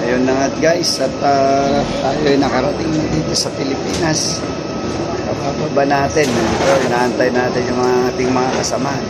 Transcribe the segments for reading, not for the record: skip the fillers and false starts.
Ayun na nga guys, at tayo ay nakarating na dito sa Pilipinas. Kapababa natin, ito, inaantay natin yung mga ating mga kasamahan.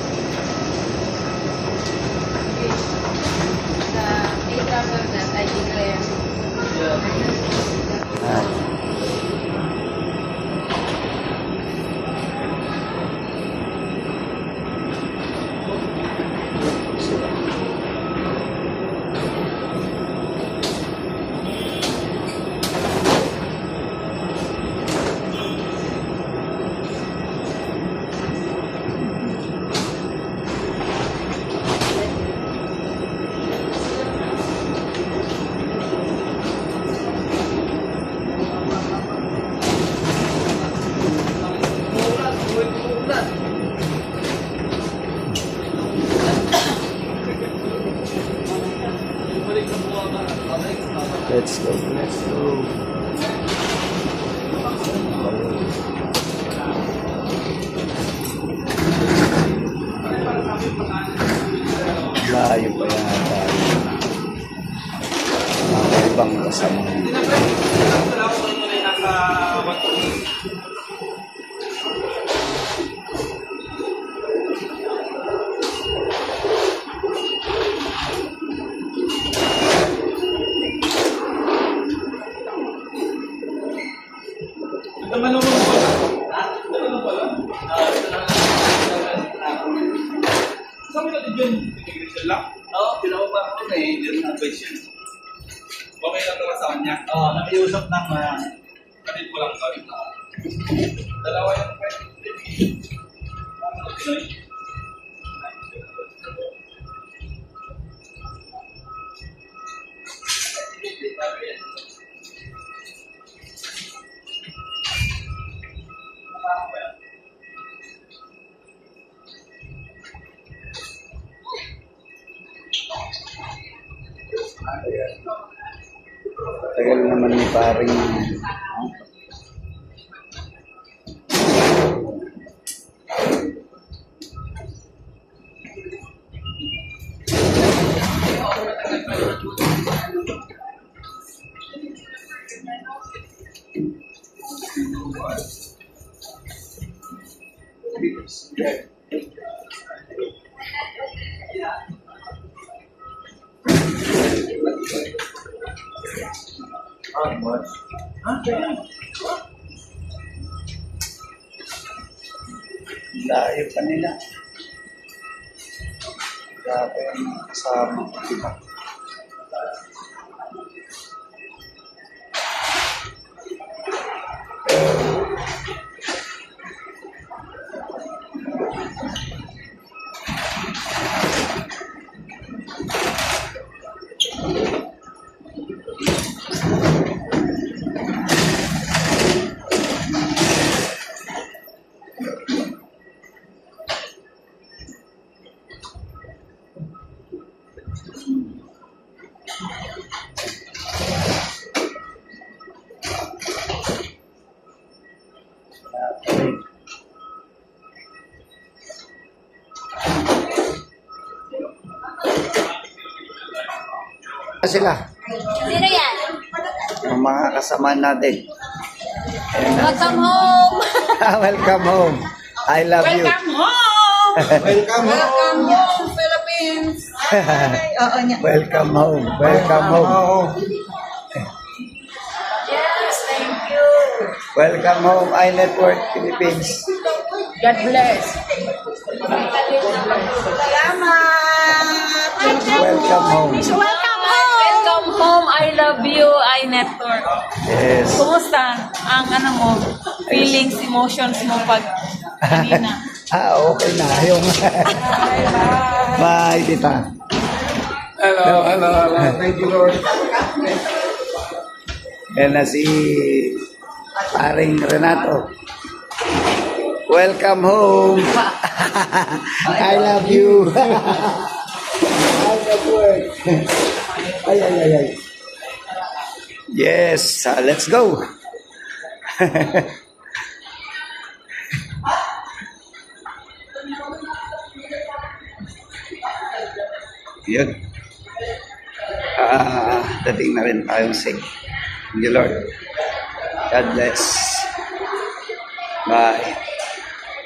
Let's go, let's go. Layo pa yan tayo. Mga ibang kasama. Sabi natin dyan, integration lang? Oo, pinapapa ko na eh, yun ang advice yun. Okay lang naman sa kanya? Oo, nakiusap ng kapit ko lang kami. Dalawa yung pwede. Tagal naman ni paring layo pa nila. Grabe ang kasama. Diba? Sila. Sino yan? Ang mga kasama natin. Welcome home! Welcome home. I love you. Welcome home! Welcome Welcome home, Philippines! Oo niya. Welcome home. Welcome home. Yes, thank you. Welcome home, iNetwork Philippines. God bless. Salamat! Welcome home. Welcome home! Welcome home, I love you, iNetwork. Yes. Kumusta ang mo, feelings, emotions mo pag kanina? Okay na. Yung bye, tita. Hello. Thank you, Lord. Yan na si paring Renato. Welcome home. I love you. Ay. Yes, let's go. Yun. makadating na rin tayong safe. Thank you, Lord. God bless. Bye.